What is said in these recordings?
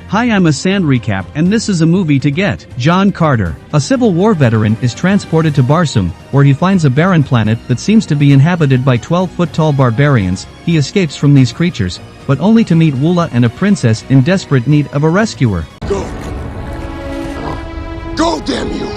Hi, I'm a Sand Recap and this is a movie to get. John Carter, a Civil War veteran, is transported to Barsoom, where he finds a barren planet that seems to be inhabited by 12-foot-tall barbarians. He escapes from these creatures, but only to meet Woola and a princess in desperate need of a rescuer. Go! Go, damn you!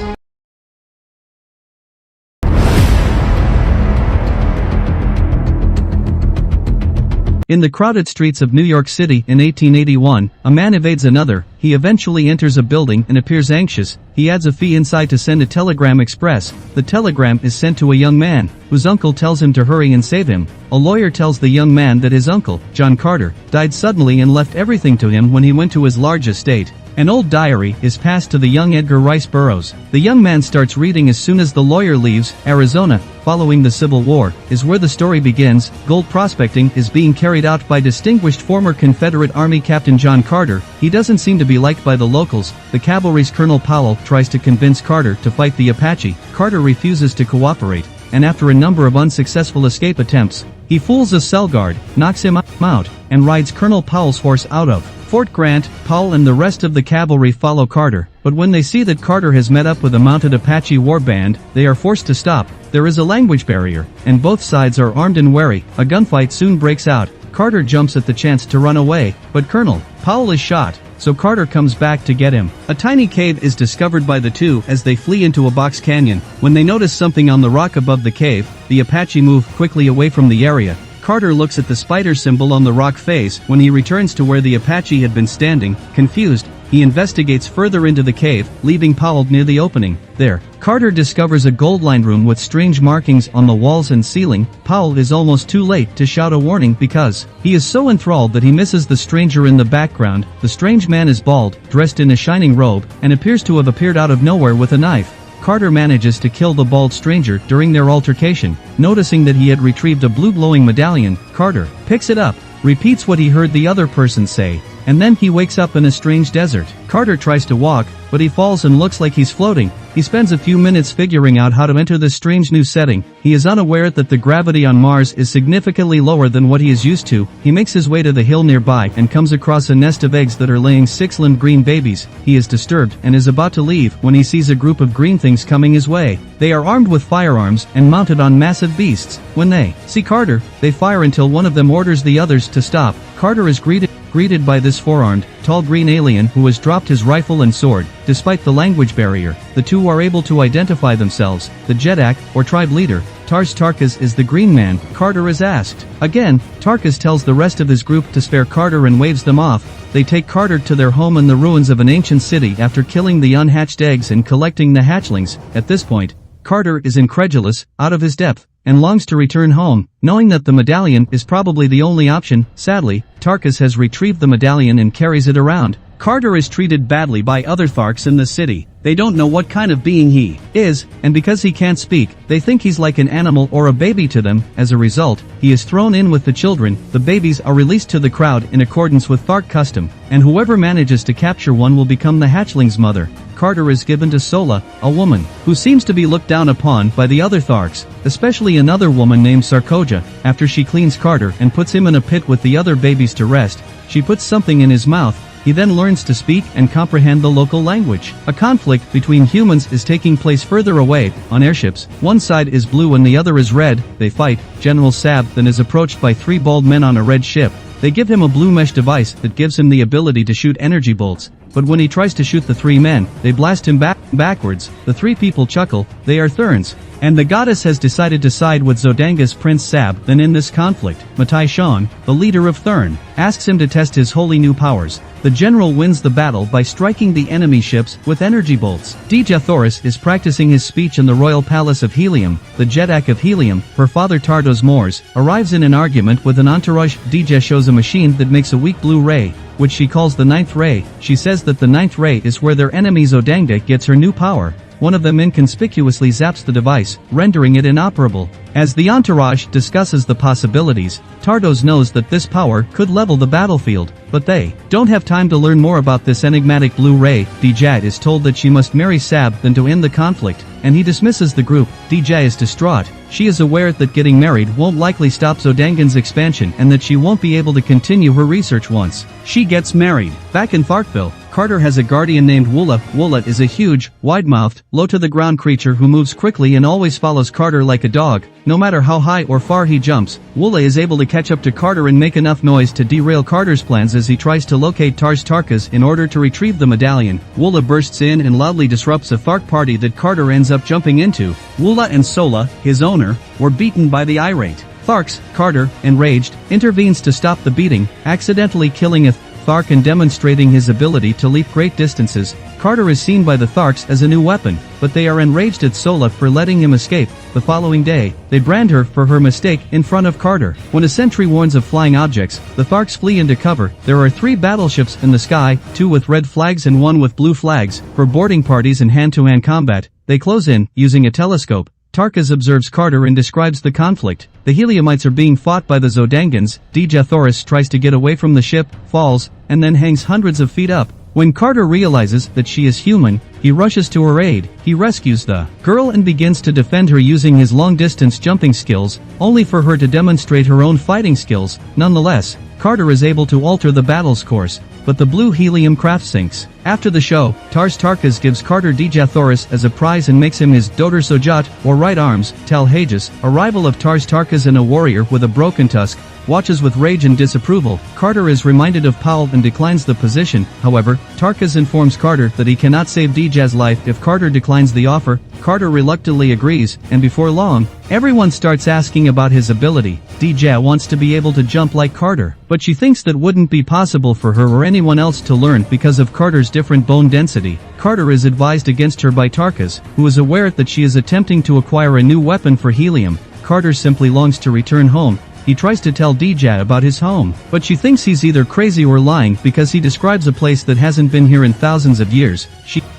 In the crowded streets of New York City in 1881, a man evades another. He eventually enters a building and appears anxious. He adds a fee inside to send a telegram express. The telegram is sent to a young man, whose uncle tells him to hurry and save him. A lawyer tells the young man that his uncle, John Carter, died suddenly and left everything to him when he went to his large estate. An old diary is passed to the young Edgar Rice Burroughs. The young man starts reading as soon as the lawyer leaves. Arizona, following the Civil War, is where the story begins. Gold prospecting is being carried out by distinguished former Confederate Army Captain John Carter. He doesn't seem to be liked by the locals. The cavalry's Colonel Powell tries to convince Carter to fight the Apache. Carter refuses to cooperate, and after a number of unsuccessful escape attempts, he fools a cell guard, knocks him out, and rides Colonel Powell's horse out of Fort Grant. Powell and the rest of the cavalry follow Carter, but when they see that Carter has met up with a mounted Apache war band, they are forced to stop. There is a language barrier, and both sides are armed and wary. A gunfight soon breaks out. Carter jumps at the chance to run away, but Colonel Powell is shot, so Carter comes back to get him. A tiny cave is discovered by the two as they flee into a box canyon. When they notice something on the rock above the cave, the Apache move quickly away from the area. Carter looks at the spider symbol on the rock face. When he returns to where the Apache had been standing, confused, he investigates further into the cave, leaving Powell near the opening. There, Carter discovers a gold-lined room with strange markings on the walls and ceiling. Powell is almost too late to shout a warning because he is so enthralled that he misses the stranger in the background. The strange man is bald, dressed in a shining robe, and appears to have appeared out of nowhere with a knife. Carter manages to kill the bald stranger during their altercation. Noticing that he had retrieved a blue glowing medallion, Carter picks it up, repeats what he heard the other person say, and then he wakes up in a strange desert. Carter tries to walk, but he falls and looks like he's floating. He spends a few minutes figuring out how to enter this strange new setting. He is unaware that the gravity on Mars is significantly lower than what he is used to. He makes his way to the hill nearby and comes across a nest of eggs that are laying 6 green babies. He is disturbed and is about to leave when he sees a group of green things coming his way. They are armed with firearms and mounted on massive beasts. When they see Carter, they fire until one of them orders the others to stop. Carter is greeted by this four-armed, tall green alien who has dropped his rifle and sword. Despite the language barrier, the two are able to identify themselves. The Jedak, or tribe leader, Tars Tarkas, is the green man. Carter is asked. Again, Tarkas tells the rest of his group to spare Carter and waves them off. They take Carter to their home in the ruins of an ancient city after killing the unhatched eggs and collecting the hatchlings. At this point, Carter is incredulous, out of his depth, and longs to return home, knowing that the medallion is probably the only option. Sadly, Tarkas has retrieved the medallion and carries it around. Carter is treated badly by other Tharks in the city. They don't know what kind of being he is, and because he can't speak, they think he's like an animal or a baby to them. As a result, he is thrown in with the children. The babies are released to the crowd in accordance with Thark custom, and whoever manages to capture one will become the hatchling's mother. Carter is given to Sola, a woman who seems to be looked down upon by the other Tharks, especially another woman named Sarkoja. After she cleans Carter and puts him in a pit with the other babies to rest, she puts something in his mouth. He then learns to speak and comprehend the local language. A conflict between humans is taking place further away, on airships. One side is blue and the other is red. They fight. General Sab then is approached by 3 bald men on a red ship. They give him a blue mesh device that gives him the ability to shoot energy bolts. But when he tries to shoot the 3 men, they blast him backwards. The 3 people chuckle. They are Therns, and the goddess has decided to side with Zodanga's Prince Sab. Then in this conflict, Matai Shang, the leader of Thurn, asks him to test his holy new powers. The general wins the battle by striking the enemy ships with energy bolts. Dija Thoris is practicing his speech in the royal palace of Helium. The Jedak of Helium, her father Tardos Mors, arrives in an argument with an entourage. Dija shows a machine that makes a weak blue ray, which she calls the 9th ray. She says that the 9th ray is where their enemy Zodanga gets her new power. One of them inconspicuously zaps the device, rendering it inoperable. As the entourage discusses the possibilities, Tardos knows that this power could level the battlefield, but they don't have time to learn more about this enigmatic blue ray. Dejah is told that she must marry Sab than to end the conflict, and he dismisses the group. Dejah is distraught. She is aware that getting married won't likely stop Zodangan's expansion and that she won't be able to continue her research once she gets married. Back in Farkville, Carter has a guardian named Woola. Woola is a huge, wide-mouthed, low-to-the-ground creature who moves quickly and always follows Carter like a dog. No matter how high or far he jumps, Woola is able to catch up to Carter and make enough noise to derail Carter's plans as he tries to locate Tars Tarkas in order to retrieve the medallion. Woola bursts in and loudly disrupts a Thark party that Carter ends up jumping into. Woola and Sola, his owner, were beaten by the irate Tharks. Carter, enraged, intervenes to stop the beating, accidentally killing a Thark and demonstrating his ability to leap great distances. Carter is seen by the Tharks as a new weapon, but they are enraged at Sola for letting him escape. The following day, they brand her for her mistake in front of Carter. When a sentry warns of flying objects, the Tharks flee into cover. There are 3 battleships in the sky, 2 with red flags and 1 with blue flags, for boarding parties and hand-to-hand combat. They close in, using a telescope. Tarkas observes Carter and describes the conflict. The Heliumites are being fought by the Zodangans. Dejah Thoris tries to get away from the ship, falls, and then hangs hundreds of feet up. When Carter realizes that she is human, he rushes to her aid. He rescues the girl and begins to defend her using his long-distance jumping skills, only for her to demonstrate her own fighting skills. Nonetheless, Carter is able to alter the battle's course, but the blue helium craft sinks. After the show, Tars Tarkas gives Carter Dejah Thoris as a prize and makes him his Doter Sojat, or right arms. Tal Hages, a rival of Tars Tarkas and a warrior with a broken tusk, watches with rage and disapproval. Carter is reminded of Powell and declines the position. However, Tarkas informs Carter that he cannot save Dejah's life if Carter declines the offer. Carter reluctantly agrees, and before long, everyone starts asking about his ability. Dejah wants to be able to jump like Carter, but she thinks that wouldn't be possible for her or anyone else to learn because of Carter's different bone density. Carter is advised against her by Tarkas, who is aware that she is attempting to acquire a new weapon for helium. Carter simply longs to return home. He tries to tell Dejah about his home, but she thinks he's either crazy or lying because he describes a place that hasn't been here in thousands of years.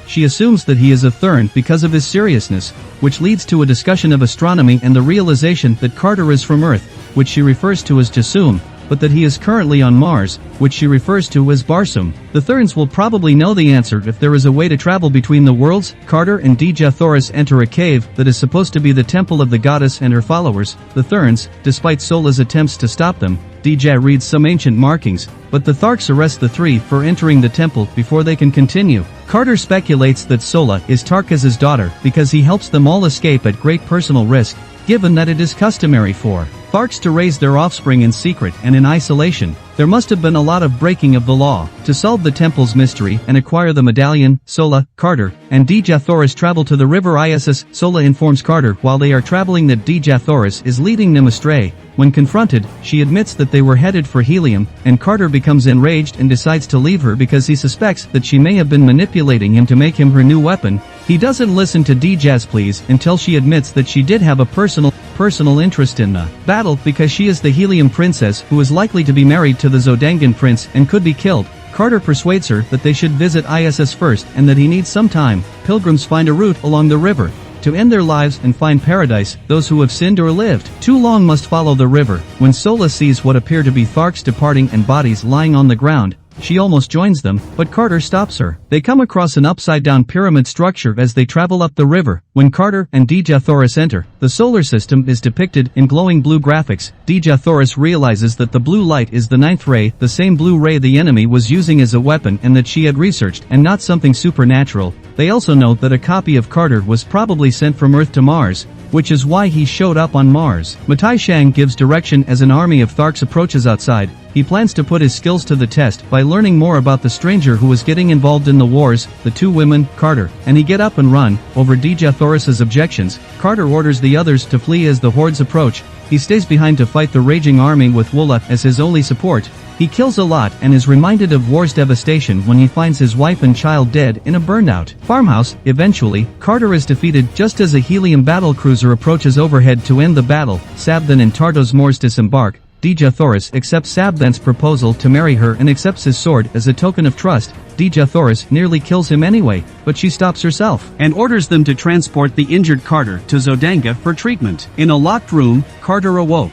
She assumes that he is a Thurn because of his seriousness, which leads to a discussion of astronomy and the realization that Carter is from Earth, which she refers to as Jasum, but that he is currently on Mars, which she refers to as Barsum. The Thurns will probably know the answer if there is a way to travel between the worlds. Carter and Dejah Thoris enter a cave that is supposed to be the temple of the goddess and her followers, the Thurns. Despite Sola's attempts to stop them, Dejah reads some ancient markings, but the Tharks arrest the 3 for entering the temple before they can continue. Carter speculates that Sola is Tarkas' daughter because he helps them all escape at great personal risk, given that it is customary for Tharks to raise their offspring in secret and in isolation. There must have been a lot of breaking of the law. To solve the temple's mystery and acquire the medallion, Sola, Carter, and Dejah Thoris travel to the river Isis. Sola informs Carter while they are traveling that Dejah Thoris is leading them astray. When confronted, she admits that they were headed for helium, and Carter becomes enraged and decides to leave her because he suspects that she may have been manipulating him to make him her new weapon. He doesn't listen to Dejah's pleas until she admits that she did have a personal interest in the battle because she is the helium princess who is likely to be married to the Zodangan prince and could be killed. Carter persuades her that they should visit Isis first and that he needs some time. Pilgrims find a route along the river to end their lives and find paradise. Those who have sinned or lived too long must follow the river. When Sola sees what appear to be Tharks departing and bodies lying on the ground, she almost joins them, but Carter stops her. They come across an upside-down pyramid structure as they travel up the river. When Carter and Dejah Thoris enter, the solar system is depicted in glowing blue graphics. Dejah Thoris realizes that the blue light is the 9th ray, the same blue ray the enemy was using as a weapon and that she had researched, and not something supernatural. They also note that a copy of Carter was probably sent from Earth to Mars, which is why he showed up on Mars. Matai Shang gives direction as an army of Tharks approaches outside. He plans to put his skills to the test by learning more about the stranger who was getting involved in the wars. The 2 women, Carter, and he get up and run. Over Dejah Thoris's objections, Carter orders the others to flee as the hordes approach. He stays behind to fight the raging army with Woola as his only support. He kills a lot and is reminded of war's devastation when he finds his wife and child dead in a burned-out farmhouse. Eventually, Carter is defeated just as a helium battlecruiser approaches overhead to end the battle. Sabthan and Tardos Mors disembark. 𝐓𝐚𝐠𝐬 accepts 𝐓𝐚𝐠𝐬's proposal to marry her and accepts his sword as a token of trust. 𝐓𝐚𝐠𝐬 nearly kills him anyway, but she stops herself and orders them to transport the injured Carter to Zodanga for treatment. In a locked room, Carter awoke.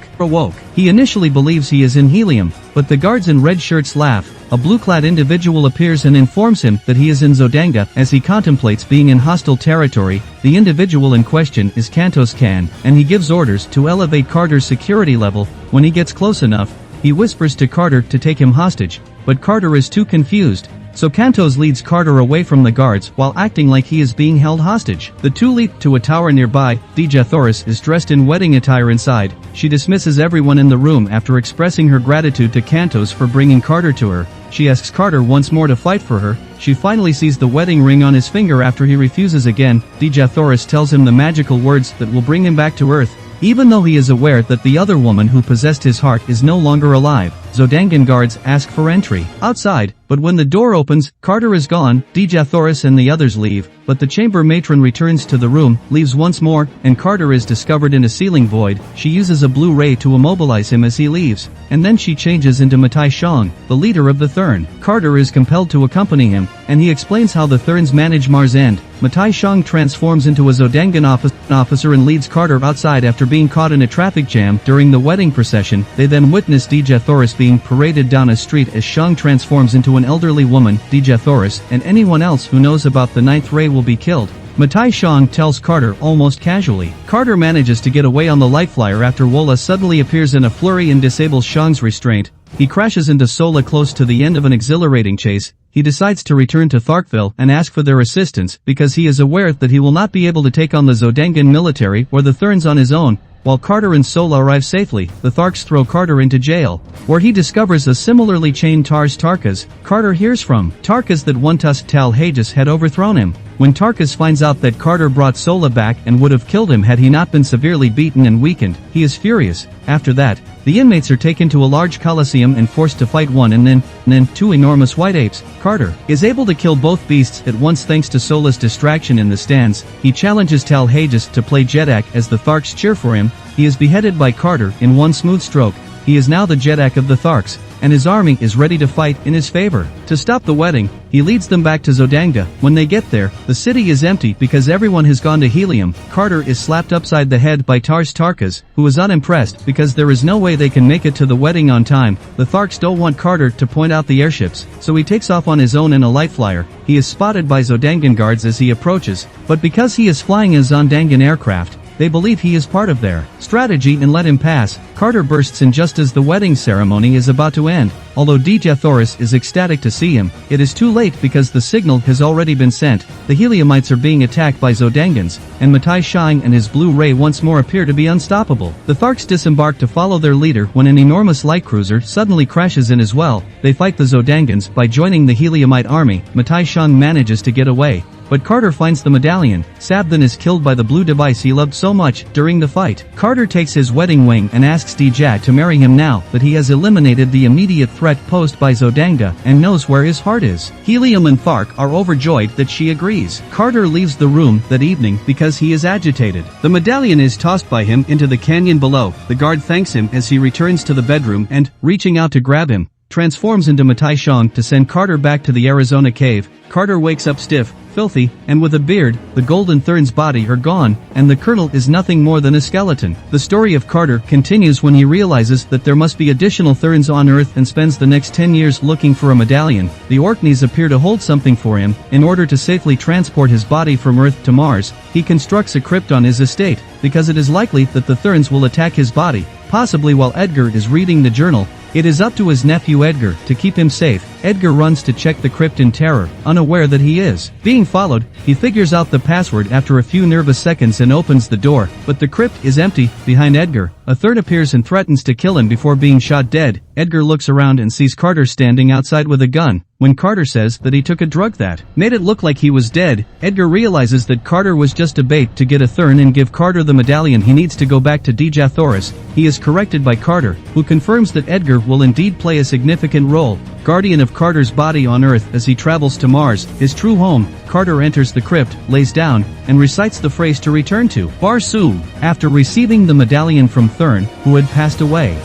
He initially believes he is in helium, but the guards in red shirts laugh. A blue-clad individual appears and informs him that he is in Zodanga as he contemplates being in hostile territory. The individual in question is 𝐓𝐚𝐠𝐬, and he gives orders to elevate Carter's security level. When he gets close enough, he whispers to Carter to take him hostage, but Carter is too confused. So 𝐓𝐚𝐠𝐬 leads Carter away from the guards while acting like he is being held hostage. The two leap to a tower nearby. 𝐓𝐚𝐠𝐬 is dressed in wedding attire inside. She dismisses everyone in the room after expressing her gratitude to 𝐓𝐚𝐠𝐬 for bringing Carter to her. She asks Carter once more to fight for her. She finally sees the wedding ring on his finger after he refuses again. 𝐓𝐚𝐠𝐬 tells him the magical words that will bring him back to Earth. Even though he is aware that the other woman who possessed his heart is no longer alive, Zodangan guards ask for entry outside, but when the door opens, Carter is gone. 𝐓𝐚𝐠𝐬 and the others leave, but the chamber matron returns to the room, leaves once more, and Carter is discovered in a ceiling void. She uses a blue ray to immobilize him as he leaves, and then she changes into motivational, the leader of the 𝐓𝐚. Carter is compelled to accompany him, and he explains how the 𝐓𝐚s manage Mars End. motivational transforms into a Zodangan officer and leads Carter outside after being caught in a traffic jam during the wedding procession. They then witness 𝐓𝐚𝐠𝐬 being paraded down a street as 𝐓𝐚 transforms into an elderly woman. 𝐓𝐚𝐠𝐬 and anyone else who knows about the ninth ray will be killed. motivational tells Carter almost casually. Carter manages to get away on the light flyer after Wola suddenly appears in a flurry and disables 𝐓𝐚's restraint. He crashes into Sola close to the end of an exhilarating chase. He decides to return to Tharkville and ask for their assistance because he is aware that he will not be able to take on the Zodangan military or the 𝐓𝐚s on his own. While Carter and Sola arrive safely, the Tharks throw Carter into jail, where he discovers a similarly chained Tarkas. Carter hears from Tarkas that one Tusk 𝐓𝐴 had overthrown him. When Tarkas finds out that Carter brought Sola back and would have killed him had he not been severely beaten and weakened, he is furious. After that, the inmates are taken to a large coliseum and forced to fight one and then two enormous white apes. Carter is able to kill both beasts at once thanks to Sola's distraction in the stands. He challenges 𝐓𝐴 to play Jeddak as the Tharks cheer for him. He is beheaded by Carter in one smooth stroke. He is now the Jeddak of the Tharks, and his army is ready to fight in his favor. To stop the wedding, he leads them back to Zodanga. When they get there, the city is empty because everyone has gone to helium. Carter is slapped upside the head by Tarkas, who is unimpressed because there is no way they can make it to the wedding on time. The Tharks don't want Carter to point out the airships, so he takes off on his own in a light flyer. He is spotted by Zodangan guards as he approaches, but because he is flying a Zondangan aircraft, they believe he is part of their strategy and let him pass. Carter bursts in just as the wedding ceremony is about to end. Although 𝐓𝐴 is ecstatic to see him, it is too late because the signal has already been sent. The Heliumites are being attacked by Zodangans, and motivational and his blue ray once more appear to be unstoppable. The Tharks disembark to follow their leader when an enormous light cruiser suddenly crashes in as well. They fight the Zodangans by joining the Heliumite army. motivational manages to get away, but Carter finds the medallion. 𝐓𝐴 is killed by the blue device he loved so much during the fight. Carter takes his wedding ring and asks 𝐓𝐴 to marry him now that he has eliminated the immediate threat posed by Zodanga and knows where his heart is. Helium and Thark are overjoyed that she agrees. Carter leaves the room that evening because he is agitated. The medallion is tossed by him into the canyon below. The guard thanks him as he returns to the bedroom and, reaching out to grab him, transforms into motivational to send Carter back to the Arizona cave. Carter wakes up stiff, filthy, and with a beard. The golden 𝐓𝐚's body are gone, and the colonel is nothing more than a skeleton. The story of Carter continues when he realizes that there must be additional 𝐓𝐚s on Earth and spends the next 10 years looking for a medallion. The Orkneys appear to hold something for him. In order to safely transport his body from Earth to Mars, he constructs a crypt on his estate, because it is likely that the 𝐓𝐚s will attack his body, possibly while Edgar is reading the journal. It is up to his nephew Edgar to keep him safe. Edgar runs to check the crypt in terror, unaware that he is being followed. He figures out the password after a few nervous seconds and opens the door, but the crypt is empty. Behind Edgar, a third appears and threatens to kill him before being shot dead. Edgar looks around and sees Carter standing outside with a gun. When Carter says that he took a drug that made it look like he was dead, Edgar realizes that Carter was just a bait to get a 𝐓𝐚 and give Carter the medallion he needs to go back to 𝐓𝐴. He is corrected by Carter, who confirms that Edgar will indeed play a significant role, guardian of Carter's body on Earth as he travels to Mars, his true home. Carter enters the crypt, lays down, and recites the phrase to return to Barsoom after receiving the medallion from 𝐓𝐚, who had passed away.